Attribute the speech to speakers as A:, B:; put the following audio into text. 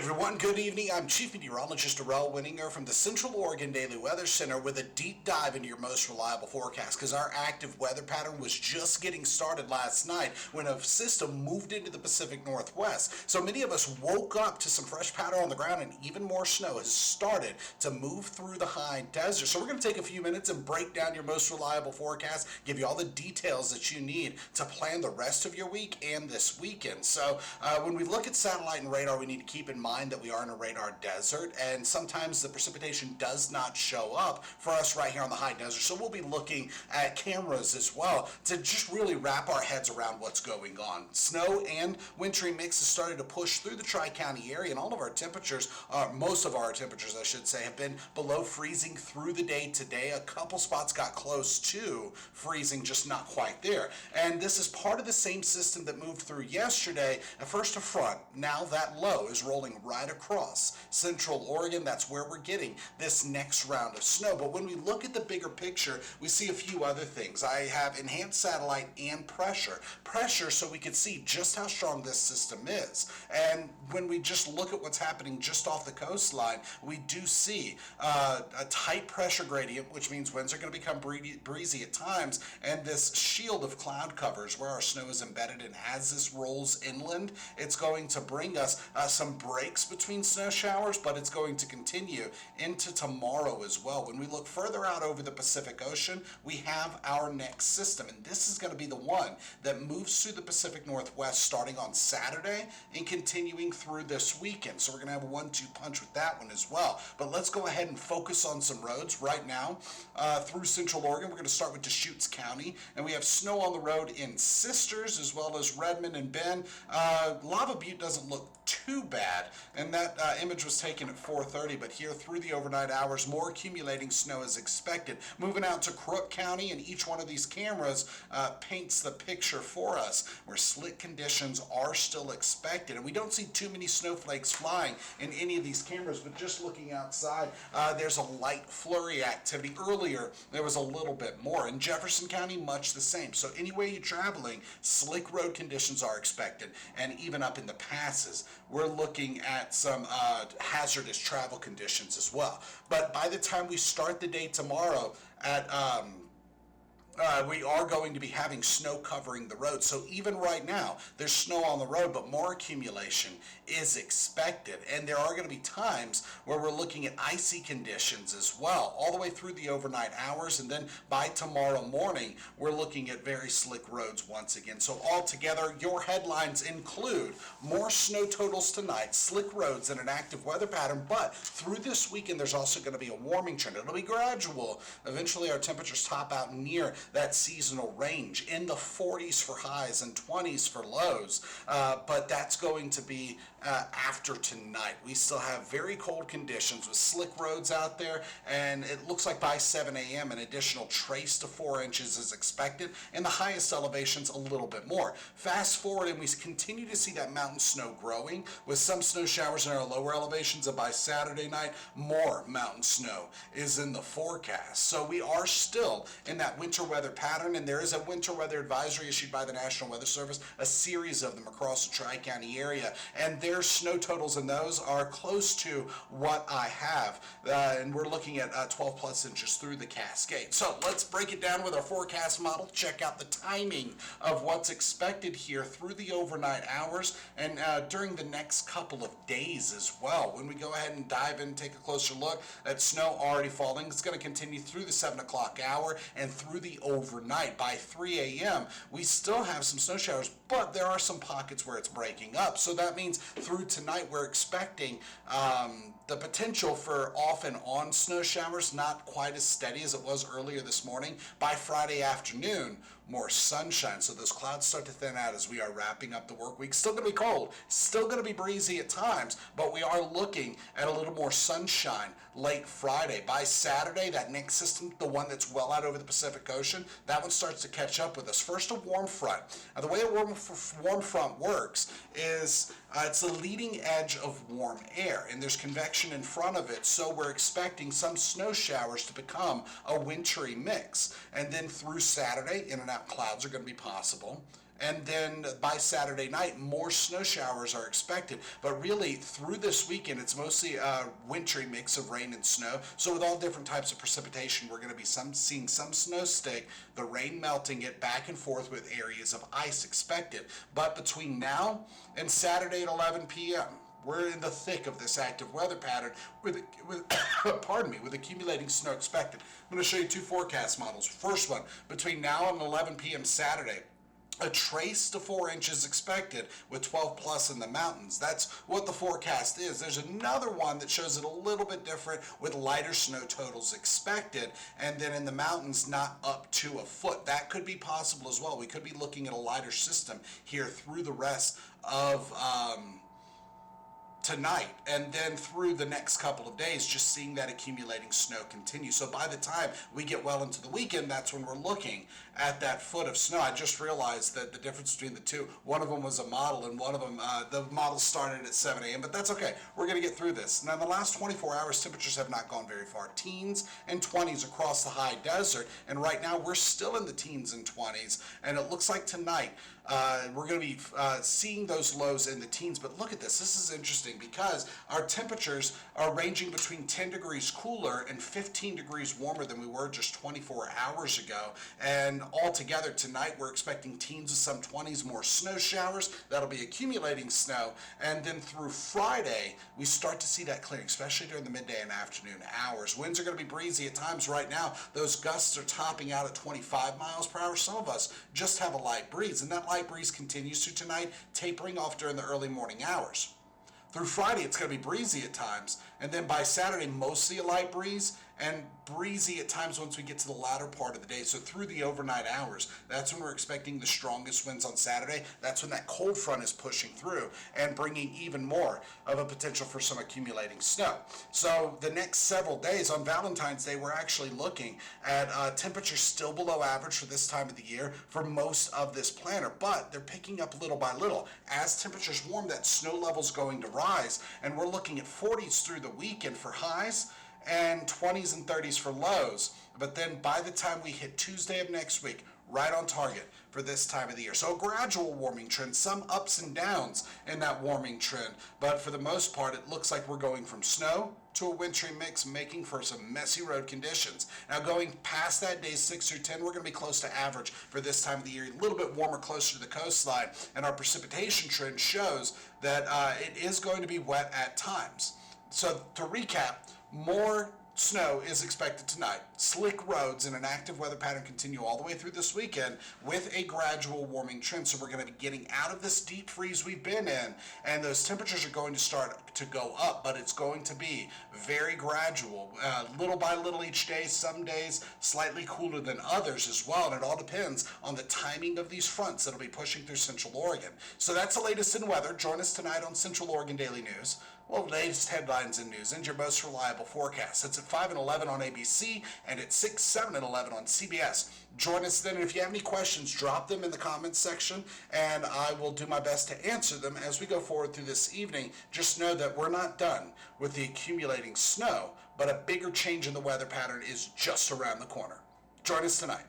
A: everyone, good evening. I'm Chief Meteorologist Darrell Winninger from the Central Oregon Daily Weather Center with a deep dive into your most reliable forecast, because our active weather pattern was just getting started last night when a system moved into the Pacific Northwest. So many of us woke up to some fresh powder on the ground, and even more snow has started to move through the high desert. So we're going to take a few minutes and break down your most reliable forecast, give you all the details that you need to plan the rest of your week and this weekend. So when we look at satellite and radar, we need to keep in mind that we are in a radar desert, and sometimes the precipitation does not show up for us right here on the high desert. So we'll be looking at cameras as well to just really wrap our heads around what's going on. Snow and wintry mix has started to push through the Tri-County area, and all of our temperatures, most of our temperatures I should say, have been below freezing through the day today. A couple spots got close to freezing, just not quite there. And this is part of the same system that moved through yesterday. At first a front, now that low is rolling right across Central Oregon. That's where we're getting this next round of snow. But when we look at the bigger picture, we see a few other things. I have enhanced satellite and pressure so we can see just how strong this system is. And when we just look at what's happening just off the coastline, we do see a tight pressure gradient, which means winds are going to become breezy at times, and this shield of cloud covers where our snow is embedded, and as this rolls inland, it's going to bring us some breaks between snow showers, but it's going to continue into tomorrow as well. When we look further out over the Pacific Ocean, we have our next system, and this is going to be the one that moves through the Pacific Northwest starting on Saturday and continuing through this weekend. So we're going to have a 1-2 punch with that one as well. But let's go ahead and focus on some roads right now through Central Oregon. We're going to start with Deschutes County, and we have snow on the road in Sisters as well as Redmond and Bend. Lava Butte doesn't look too bad, and that image was taken at 4:30, but here through the overnight hours, more accumulating snow is expected. Moving out to Crook County, and each one of these cameras paints the picture for us where slick conditions are still expected, and we don't see too many snowflakes flying in any of these cameras, but just looking outside, there's a light flurry activity. Earlier there was a little bit more. In Jefferson County, much the same. So anyway you're traveling, slick road conditions are expected, and even up in the passes we're looking at some hazardous travel conditions as well. But by the time we start the day tomorrow at we are going to be having snow covering the road. So even right now, there's snow on the road, but more accumulation is expected. And there are going to be times where we're looking at icy conditions as well, all the way through the overnight hours. And then by tomorrow morning, we're looking at very slick roads once again. So altogether, your headlines include more snow totals tonight, slick roads, and an active weather pattern. But through this weekend, there's also going to be a warming trend. It'll be gradual. Eventually, our temperatures top out near that seasonal range in the 40s for highs and 20s for lows, but that's going to be after tonight. We still have very cold conditions with slick roads out there, and it looks like by 7 a.m. an additional trace to 4 inches is expected, and the highest elevations a little bit more. Fast forward, and we continue to see that mountain snow growing with some snow showers in our lower elevations, and by Saturday night more mountain snow is in the forecast. So we are still in that winter weather pattern, and there is a winter weather advisory issued by the National Weather Service, a series of them across the Tri-County area, and their snow totals in those are close to what I have, and we're looking at 12 plus inches through the Cascades. So let's break it down with our forecast model, check out the timing of what's expected here through the overnight hours and during the next couple of days as well. When we go ahead and dive in and take a closer look, that snow already falling. It's going to continue through the 7 o'clock hour and through the overnight. By 3 a.m. we still have some snow showers, but there are some pockets where it's breaking up. So that means through tonight we're expecting the potential for off and on snow showers, not quite as steady as it was earlier this morning. By Friday afternoon, more sunshine. So those clouds start to thin out as we are wrapping up the work week. Still going to be cold, still going to be breezy at times, but we are looking at a little more sunshine late Friday. By Saturday, that next system, the one that's well out over the Pacific Ocean, that one starts to catch up with us. First, a warm front. Now, the way a warm front works is it's the leading edge of warm air, and there's convection in front of it, so we're expecting some snow showers to become a wintry mix. And then through Saturday, in and out clouds are going to be possible. And then by Saturday night, more snow showers are expected. But really, through this weekend, it's mostly a wintry mix of rain and snow. So with all different types of precipitation, we're going to be seeing some snow stick, the rain melting it back and forth with areas of ice expected. But between now and Saturday at 11 p.m., we're in the thick of this active weather pattern with pardon me, with accumulating snow expected. I'm going to show you two forecast models. First one, between now and 11 p.m. Saturday, a trace to 4 inches expected with 12 plus in the mountains. That's what the forecast is. There's another one that shows it a little bit different with lighter snow totals expected, and then in the mountains not up to a foot. That could be possible as well. We could be looking at a lighter system here through the rest of tonight, and then through the next couple of days, just seeing that accumulating snow continue. So by the time we get well into the weekend, that's when we're looking at that foot of snow. I just realized that the difference between the two, one of them was a model, and one of them, the model started at 7 a.m., but that's okay. We're going to get through this. Now, in the last 24 hours, temperatures have not gone very far. Teens and 20s across the high desert, and right now we're still in the teens and 20s, and it looks like tonight we're going to be seeing those lows in the teens. But look at this. This is interesting because our temperatures are ranging between 10 degrees cooler and 15 degrees warmer than we were just 24 hours ago. And altogether tonight, we're expecting teens of some 20s, more snow showers. That'll be accumulating snow. And then through Friday, we start to see that clearing, especially during the midday and afternoon hours. Winds are going to be breezy at times right now. Those gusts are topping out at 25 miles per hour. Some of us just have a light breeze, and that light breeze continues through tonight, tapering off during the early morning hours. Through Friday, it's going to be breezy at times, and then by Saturday, mostly a light breeze, and breezy at times once we get to the latter part of the day. So through the overnight hours, that's when we're expecting the strongest winds on Saturday. That's when that cold front is pushing through and bringing even more of a potential for some accumulating snow. So the next several days, on Valentine's Day, we're actually looking at temperatures still below average for this time of the year for most of this planner, but they're picking up little by little. As temperatures warm, that snow level's going to rise, and we're looking at 40s through the weekend for highs and 20s and 30s for lows. But then by the time we hit Tuesday of next week, right on target for this time of the year. So a gradual warming trend, some ups and downs in that warming trend. But for the most part, it looks like we're going from snow to a wintry mix, making for some messy road conditions. Now going past that, days 6 through 10, we're going to be close to average for this time of the year, a little bit warmer closer to the coastline. And our precipitation trend shows that it is going to be wet at times. So to recap, more snow is expected tonight. Slick roads and an active weather pattern continue all the way through this weekend with a gradual warming trend. So we're going to be getting out of this deep freeze we've been in, and those temperatures are going to start to go up, but it's going to be very gradual, little by little each day. Some days slightly cooler than others as well, and it all depends on the timing of these fronts that'll be pushing through Central Oregon. So that's the latest in weather. Join us tonight on Central Oregon Daily News. Well, the latest headlines and news and your most reliable forecast. It's at 5 and 11 on ABC and at 6, 7, and 11 on CBS. Join us then, and if you have any questions, drop them in the comments section, and I will do my best to answer them as we go forward through this evening. Just know that we're not done with the accumulating snow, but a bigger change in the weather pattern is just around the corner. Join us tonight.